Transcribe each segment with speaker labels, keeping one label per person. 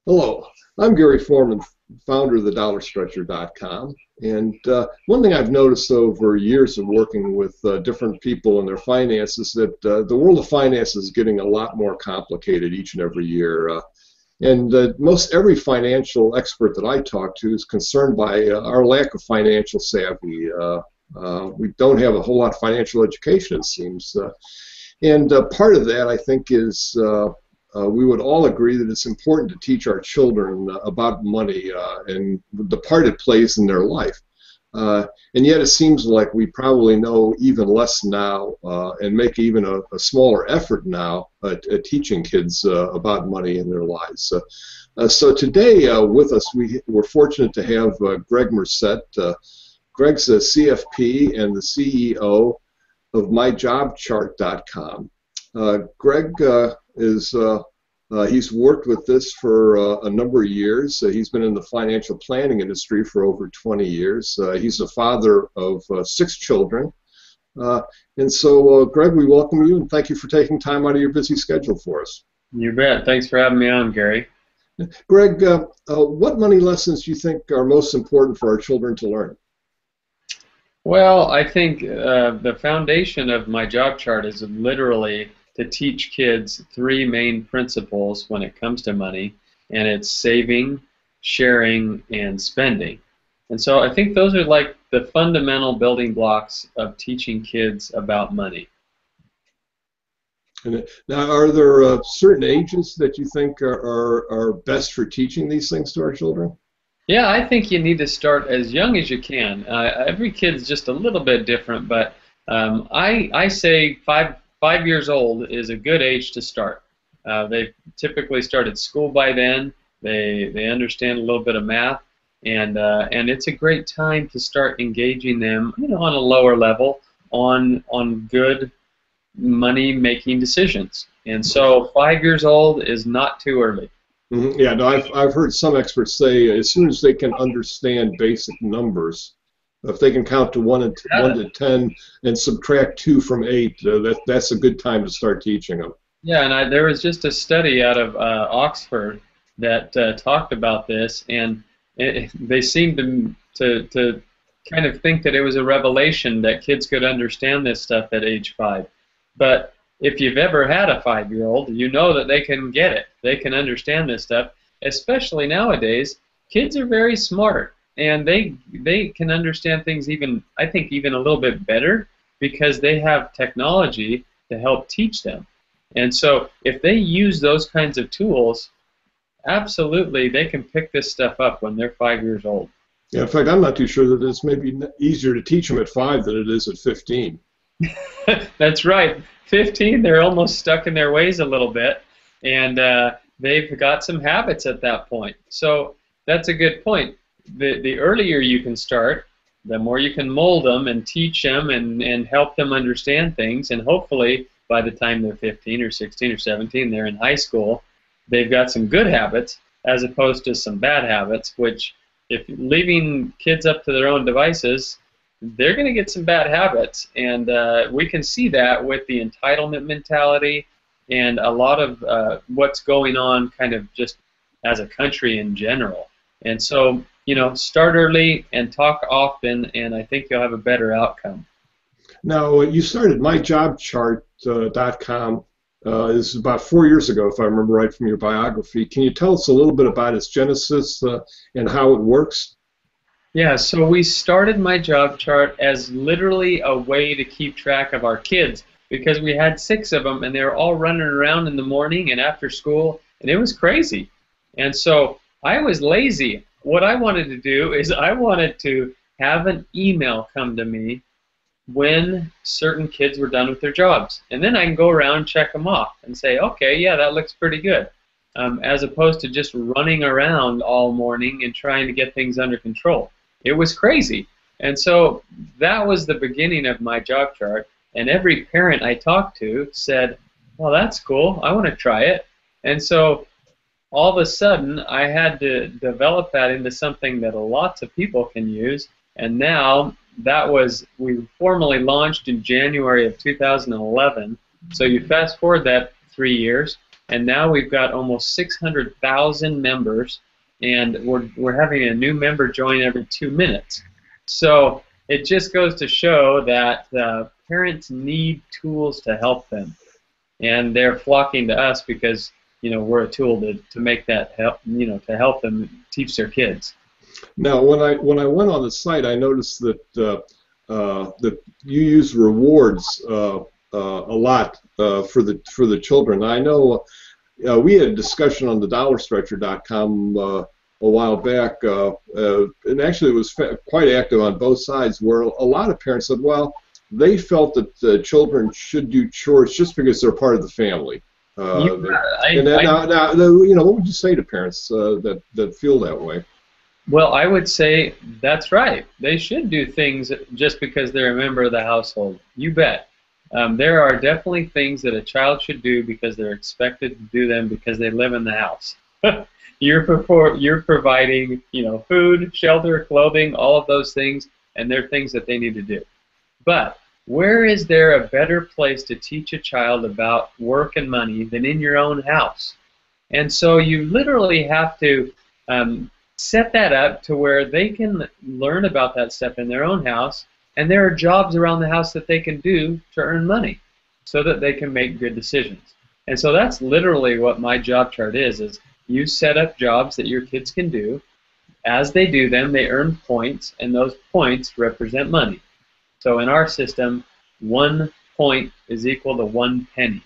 Speaker 1: Hello, I'm Gary Foreman, founder of the DollarStretcher.com. And one thing I've noticed over years of working with different people and their finances that the world of finance is getting a lot more complicated each and every year. Most every financial expert that I talk to is concerned by our lack of financial savvy. We don't have a whole lot of financial education, it seems. Part of that, I think, is we would all agree that it's important to teach our children about money and the part it plays in their life. And yet it seems like we probably know even less now and make even a smaller effort now at teaching kids about money in their lives. So today with us, we're fortunate to have Greg Merced. Greg's a CFP and the CEO of MyJobChart.com. Greg he's worked with this for a number of years. He's been in the financial planning industry for over 20 years. He's a father of 6 children. Greg, we welcome you and thank you for taking time out of your busy schedule for us.
Speaker 2: You bet. Thanks for having me on, Gary.
Speaker 1: Greg, what money lessons do you think are most important for our children to learn?
Speaker 2: Well, I think the foundation of my job chart is literally to teach kids 3 main principles when it comes to money, and it's saving, sharing, and spending. And so I think those are like the fundamental building blocks of teaching kids about money.
Speaker 1: Now, are there certain ages that you think are best for teaching these things to our children?
Speaker 2: Yeah, I think you need to start as young as you can. Every kid's just a little bit different, but I say 5 years old is a good age to start. They've typically started school by then. They understand a little bit of math, and it's a great time to start engaging them, on a lower level on good money-making decisions. And so 5 years old is not too early.
Speaker 1: Mm-hmm. Yeah, no, I've heard some experts say as soon as they can understand basic numbers, if they can count to 1 to 10 and subtract 2 from 8, that's a good time to start teaching them.
Speaker 2: Yeah, and there was just a study out of Oxford that talked about this, and they seemed to kind of think that it was a revelation that kids could understand this stuff at age 5. But if you've ever had a 5-year-old, you know that they can get it. They can understand this stuff, especially nowadays. Kids are very smart, and they can understand things I think even a little bit better because they have technology to help teach them. And so if they use those kinds of tools, absolutely they can pick this stuff up when they're 5 years old.
Speaker 1: Yeah, in fact, I'm not too sure that it's maybe easier to teach them at 5 than it is at 15.
Speaker 2: That's right. 15, they're almost stuck in their ways a little bit, and they've got some habits at that point. So that's a good point. The earlier you can start, the more you can mold them and teach them and help them understand things, and hopefully by the time they're 15 or 16 or 17, they're in high school, they've got some good habits as opposed to some bad habits, which if leaving kids up to their own devices, they're going to get some bad habits, and we can see that with the entitlement mentality and a lot of what's going on kind of just as a country in general. And so, start early and talk often, and I think you'll have a better outcome.
Speaker 1: Now, you started MyJobChart.com is about 4 years ago, if I remember right from your biography. Can you tell us a little bit about its genesis and how it works?
Speaker 2: Yeah, so we started My Job Chart as literally a way to keep track of our kids because we had 6 of them and they were all running around in the morning and after school, and it was crazy. And so I was lazy. What I wanted to do is I wanted to have an email come to me when certain kids were done with their jobs. And then I can go around and check them off and say, okay, yeah, that looks pretty good. As opposed to just running around all morning and trying to get things under control. It was crazy. And so that was the beginning of My Job Chart. And every parent I talked to said, well, that's cool. I want to try it. And so all of a sudden, I had to develop that into something that lots of people can use. And now we formally launched in January of 2011. So you fast forward that 3 years, and now we've got almost 600,000 members, and we're having a new member join every 2 minutes. So it just goes to show that parents need tools to help them, and they're flocking to us because we're a tool to make that help, to help them teach their kids.
Speaker 1: Now, when I went on the site, I noticed that that you use rewards a lot for the children. I know we had a discussion on the DollarStretcher.com a while back, and actually it was quite active on both sides, where a lot of parents said, well, they felt that the children should do chores just because they're part of the family. What would you say to parents that feel that way?
Speaker 2: Well, I would say that's right. They should do things just because they're a member of the household. You bet. There are definitely things that a child should do because they're expected to do them because they live in the house. You're providing, food, shelter, clothing, all of those things, and they're things that they need to do. But where is there a better place to teach a child about work and money than in your own house? And so you literally have to set that up to where they can learn about that stuff in their own house, and there are jobs around the house that they can do to earn money so that they can make good decisions. And so that's literally what my job chart is you set up jobs that your kids can do. As they do them, they earn points, and those points represent money. So in our system, 1 point is equal to 1 penny.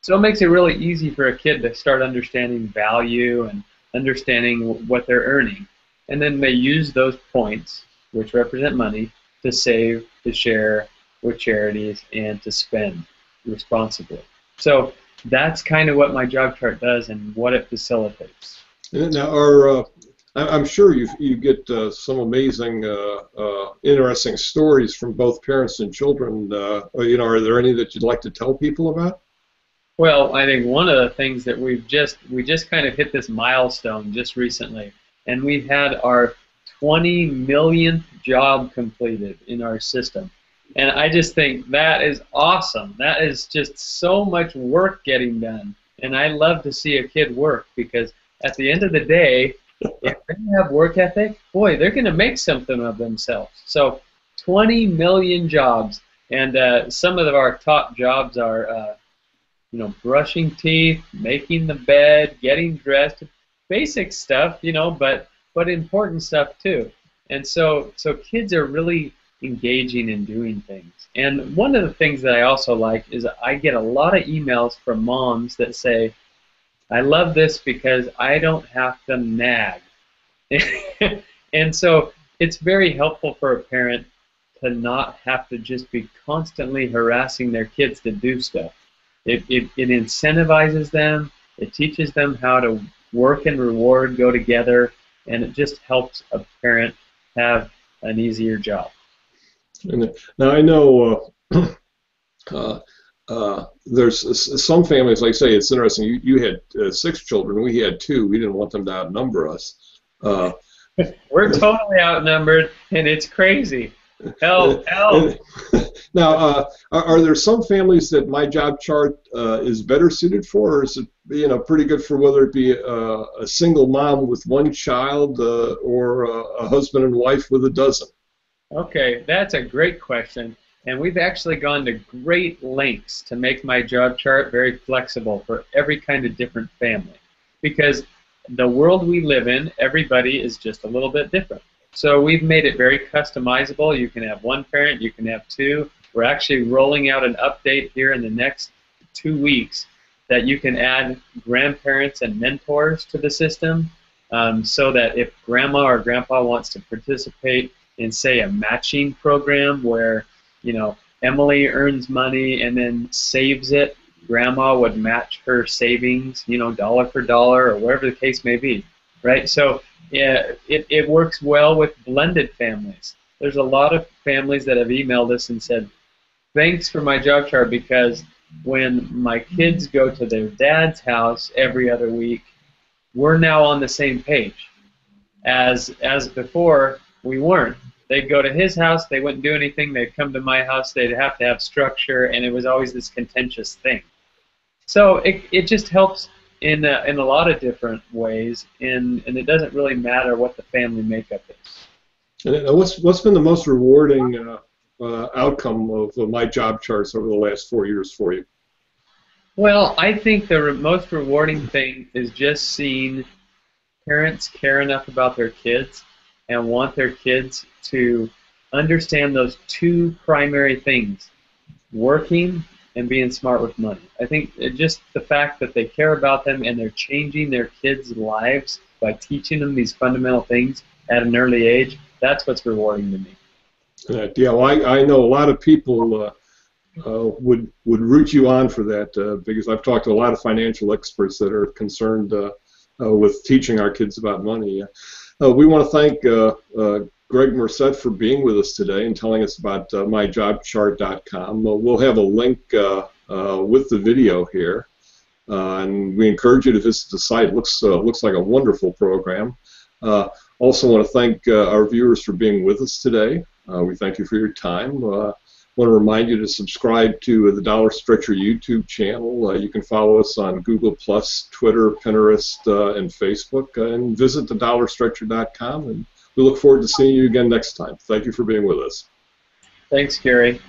Speaker 2: So it makes it really easy for a kid to start understanding value and understanding what they're earning. And then they use those points, which represent money, to save, to share with charities, and to spend responsibly. So that's kind of what my job chart does and what it facilitates.
Speaker 1: Now, I'm sure you get some amazing, interesting stories from both parents and children. Are there any that you'd like to tell people about?
Speaker 2: Well, I think one of the things that we just kind of hit this milestone just recently, and we've had our 20 millionth job completed in our system. And I just think that is awesome. That is just so much work getting done. And I love to see a kid work because at the end of the day, if they have work ethic, boy, they're going to make something of themselves. So 20 million jobs. And some of our top jobs are brushing teeth, making the bed, getting dressed, basic stuff, but important stuff too. And so kids are really engaging in doing things. And one of the things that I also like is I get a lot of emails from moms that say, I love this because I don't have to nag. And so it's very helpful for a parent to not have to just be constantly harassing their kids to do stuff. It incentivizes them, it teaches them how to work and reward go together, and it just helps a parent have an easier job.
Speaker 1: Now I know there's some families, like say, it's interesting, you had 6 children, we had 2, we didn't want them to outnumber us.
Speaker 2: We're totally outnumbered, and it's crazy. Help.
Speaker 1: Now, are there some families that my job chart is better suited for, or is it pretty good for whether it be a single mom with 1 child or a husband and wife with a dozen?
Speaker 2: Okay, that's a great question, and we've actually gone to great lengths to make my job chart very flexible for every kind of different family, because the world we live in, everybody is just a little bit different. So we've made it very customizable. You can have 1 parent, you can have 2. We're actually rolling out an update here in the next 2 weeks that you can add grandparents and mentors to the system, so that if grandma or grandpa wants to participate in, say, a matching program where, Emily earns money and then saves it, grandma would match her savings, dollar for dollar or whatever the case may be, right? So yeah, it works well with blended families. There's a lot of families that have emailed us and said, thanks for my job chart, because when my kids go to their dad's house every other week, we're now on the same page. As before, we weren't. They'd go to his house, they wouldn't do anything, they'd come to my house, they'd have to have structure, and it was always this contentious thing. So it just helps in a lot of different ways, and it doesn't really matter what the family makeup is.
Speaker 1: And what's been the most rewarding outcome of my job charts over the last 4 years for you?
Speaker 2: Well, I think the most rewarding thing is just seeing parents care enough about their kids and want their kids to understand those two primary things: working and being smart with money. I think just the fact that they care about them and they're changing their kids' lives by teaching them these fundamental things at an early age, that's what's rewarding to me.
Speaker 1: Yeah, well, I know a lot of people would root you on for that because I've talked to a lot of financial experts that are concerned with teaching our kids about money. We want to thank Greg Merced for being with us today and telling us about myjobchart.com. We'll have a link with the video here, and we encourage you to visit the site. It looks like a wonderful program. Also want to thank our viewers for being with us today. We thank you for your time. Want to remind you to subscribe to the Dollar Stretcher YouTube channel. You can follow us on Google+, Twitter, Pinterest, and Facebook, and visit thedollarstretcher.com. And we look forward to seeing you again next time. Thank you for being with us.
Speaker 2: Thanks, Gary.